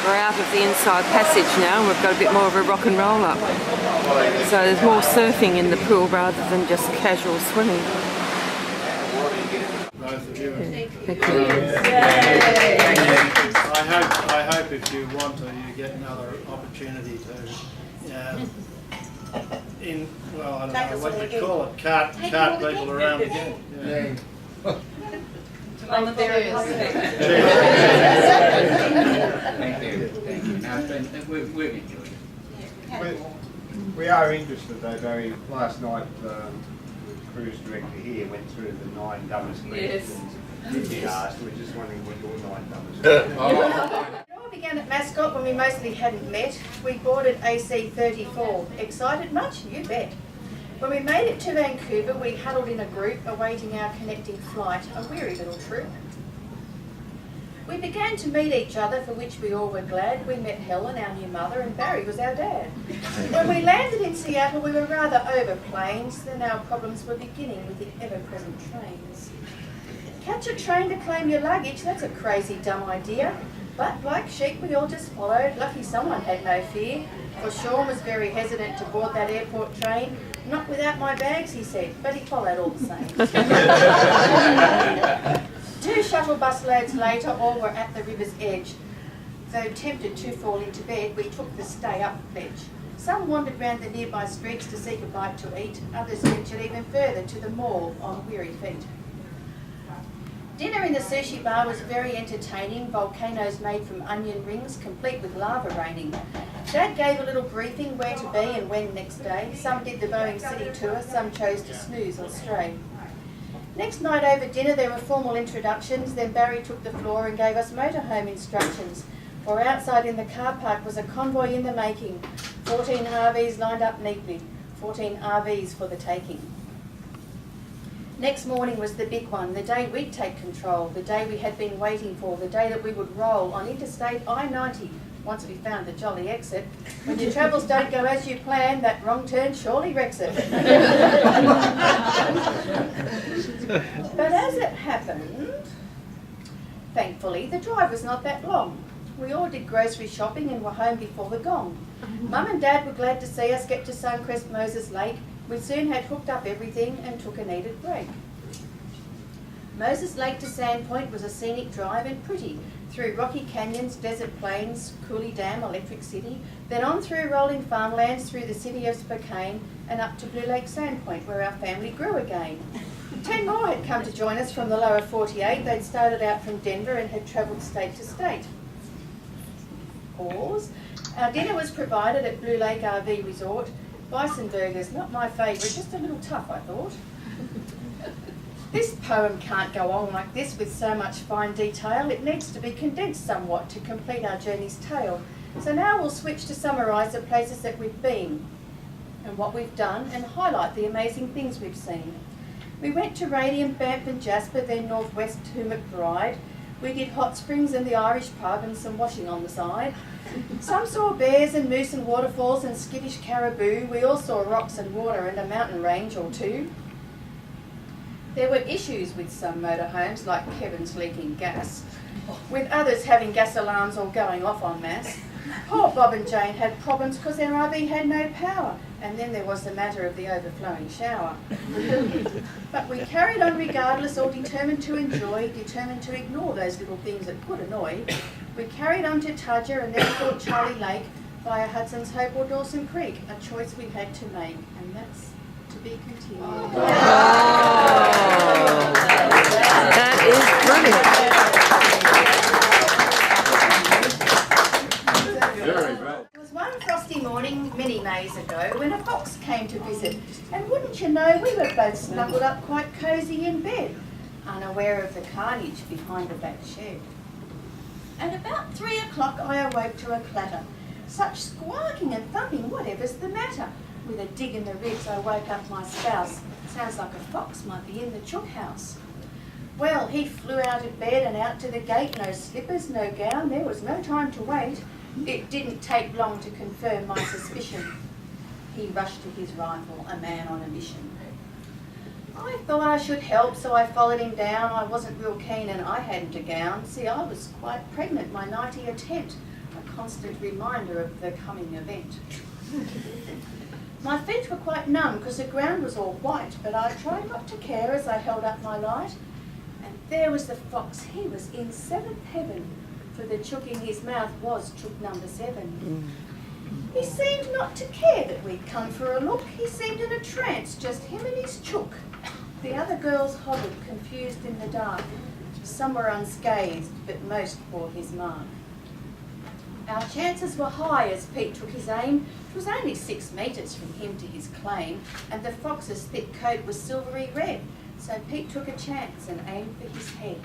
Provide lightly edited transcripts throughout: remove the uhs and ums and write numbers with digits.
We're out of the inside passage now and we've got a bit more of a rock and roll up. So there's more surfing in the pool rather than just casual swimming. Both of you. Thank you. I hope if you want to, you get another opportunity to, well, I don't know what you call it, cart people around again. Yeah. On the very Thank you. No, we've enjoyed it. We are interested though, Barry. Last night the cruise director here went through the 9 dumbest questions he asked. We're just wondering what your 9 dumbest questions are. It all began at Mascot when we mostly hadn't met. We boarded AC-34. Excited much? You bet. When we made it to Vancouver, we huddled in a group awaiting our connecting flight, a weary little troop. We began to meet each other, for which we all were glad. We met Helen, our new mother, and Barry was our dad. When we landed in Seattle, we were rather over planes. Then our problems were beginning with the ever-present trains. Catch a train to claim your luggage, that's a crazy dumb idea. But like sheep, we all just followed. Lucky someone had no fear, for Sean was very hesitant to board that airport train. Not without my bags, he said, but he followed all the same. 2 shuttle bus loads later, all were at the river's edge. Though tempted to fall into bed, we took the stay up pledge. Some wandered round the nearby streets to seek a bite to eat. Others ventured even further to the mall on weary feet. Dinner in the sushi bar was very entertaining. Volcanoes made from onion rings, complete with lava raining. Dad gave a little briefing where to be and when next day. Some did the Boeing City tour, some chose to snooze or stray. Next night over dinner there were formal introductions, then Barry took the floor and gave us motorhome instructions. For outside in the car park was a convoy in the making. 14 RVs lined up neatly, 14 RVs for the taking. Next morning was the big one, the day we'd take control, the day we had been waiting for, the day that we would roll on Interstate I-90 once we found the jolly exit. When your travels don't go as you plan, that wrong turn surely wrecks it. But as it happened, thankfully the drive was not that long. We all did grocery shopping and were home before the gong. Mum and Dad were glad to see us get to Suncrest Moses Lake. We soon had hooked up everything and took a needed break. Moses Lake to Sandpoint was a scenic drive and pretty, through rocky canyons, desert plains, Cooley Dam, Electric City, then on through rolling farmlands, through the city of Spokane, and up to Blue Lake Sandpoint, where our family grew again. 10 more had come to join us from the lower 48. They'd started out from Denver and had travelled state to state. Pause. Our dinner was provided at Blue Lake RV Resort. Bison burgers, not my favourite, just a little tough, I thought. This poem can't go on like this with so much fine detail. It needs to be condensed somewhat to complete our journey's tale. So now we'll switch to summarise the places that we've been and what we've done and highlight the amazing things we've seen. We went to Radium, Banff and Jasper, then northwest to McBride. We did hot springs and the Irish pub and some washing on the side. Some saw bears and moose and waterfalls and skittish caribou. We all saw rocks and water and a mountain range or two. There were issues with some motorhomes, like Kevin's leaking gas, with others having gas alarms or going off en masse. Poor Bob and Jane had problems because their RV had no power, and then there was the matter of the overflowing shower. But we carried on regardless, all determined to enjoy, determined to ignore those little things that could annoy. We carried on to Tudger and then thought Charlie Lake via Hudson's Hope or Dawson Creek, a choice we had to make, and that's to be continued. Oh. That is brilliant. It was one frosty morning many Mays ago when a fox came to visit, and wouldn't you know, we were both snuggled up quite cosy in bed, unaware of the carnage behind the back shed. At about 3 o'clock I awoke to a clatter. Such squawking and thumping, whatever's the matter? With a dig in the ribs I woke up my spouse. Sounds like a fox might be in the chook house. Well, he flew out of bed and out to the gate, no slippers, no gown, there was no time to wait. It didn't take long to confirm my suspicion. He rushed to his rifle, a man on a mission. I thought I should help, so I followed him down. I wasn't real keen and I hadn't a gown. See, I was quite pregnant, my 90 attempt. a constant reminder of the coming event. My feet were quite numb because the ground was all white, but I tried not to care as I held up my light. And there was the fox. He was in seventh heaven, for the chook in his mouth was chook number 7. He seemed not to care that we'd come for a look. He seemed in a trance, just him and his chook. The other girls hobbled, confused in the dark. Some were unscathed, but most bore his mark. Our chances were high as Pete took his aim. It was only 6 metres from him to his claim, and the fox's thick coat was silvery red, so Pete took a chance and aimed for his head.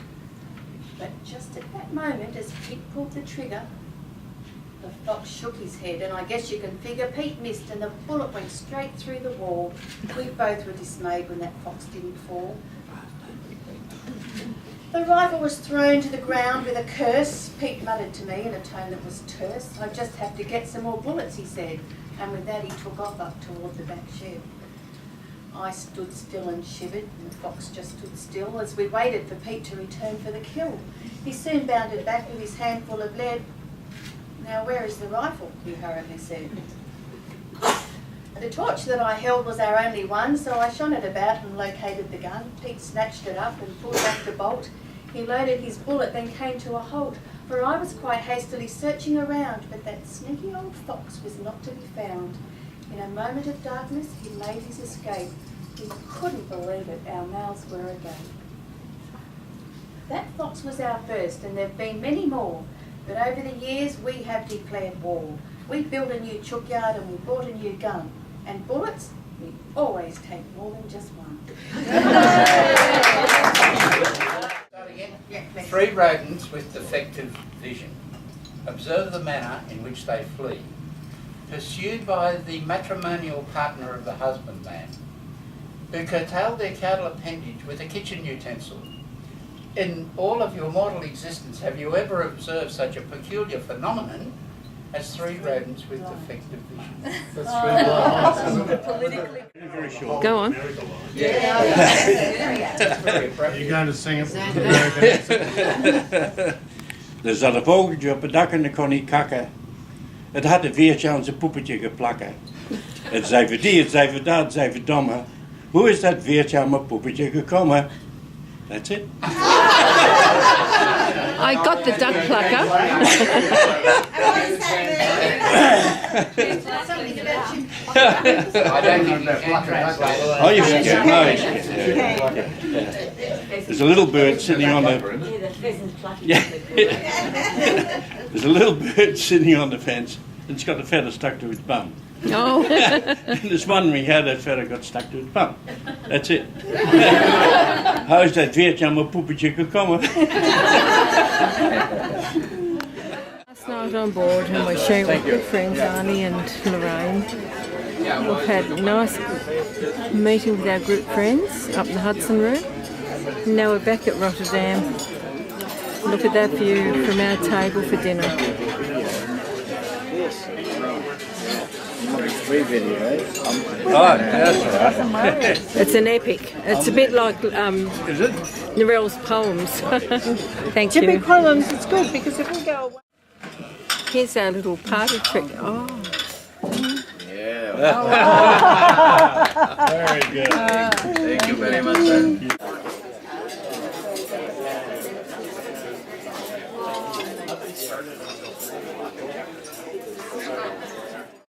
But just at that moment, as Pete pulled the trigger, the fox shook his head, and I guess you can figure Pete missed, and the bullet went straight through the wall. We both were dismayed when that fox didn't fall. The rifle was thrown to the ground with a curse. Pete muttered to me in a tone that was terse. "I just have to get some more bullets," he said, and with that he took off up toward the back shed. I stood still and shivered, and the fox just stood still as we waited for Pete to return for the kill. He soon bounded back with his handful of lead. "Now where is the rifle?" he hurriedly said. The torch that I held was our only one, so I shone it about and located the gun. Pete snatched it up and pulled back the bolt. He loaded his bullet, then came to a halt, for I was quite hastily searching around, but that sneaky old fox was not to be found. In a moment of darkness, he made his escape. We couldn't believe it, our mouths were agape. That fox was our first, and there have been many more, but over the years we have declared war. We built a new chook yard and we bought a new gun. And bullets, we always take more than just one. Start again. 3 rodents with defective vision. Observe the manner in which they flee. Pursued by the matrimonial partner of the husbandman, who curtailed their cattle appendage with a kitchen utensil. In all of your mortal existence, have you ever observed such a peculiar phenomenon as 3 rodents with defective vision? Go on. You're going to sing it? Er zat een vogeltje op het dak en dan kon hij kakken. Het had een veertje aan zijn poepetje geplakken. Het zei voor die, het zei voor dat, het zei voor domme. Hoe is dat veertje aan mijn poepetje gekomen? That's it. I got the duck plucker. I don't think you can translate it. Oh, you forget. No, you forget. There's a little bird sitting on the... Yeah. There's a little bird sitting on the fence and it's got a feather stuck to its bum. Oh. And it's wondering how that feather got stuck to its bum. That's it. How is that veertje aan mijn poepetje gekomen? Last night on board, and we're sharing with good friends Arnie and Lorraine. We've had a nice meeting with our group friends up the Hudson Room. And now we're back at Rotterdam. Look at that view from our table for dinner. Oh, that's right. It's an epic. It's a bit like Is it? Narelle's poems. Thank you. Typical poems, it's good because if we go away. Here's our little party trick. Oh. Very good. Thank you very much, sir.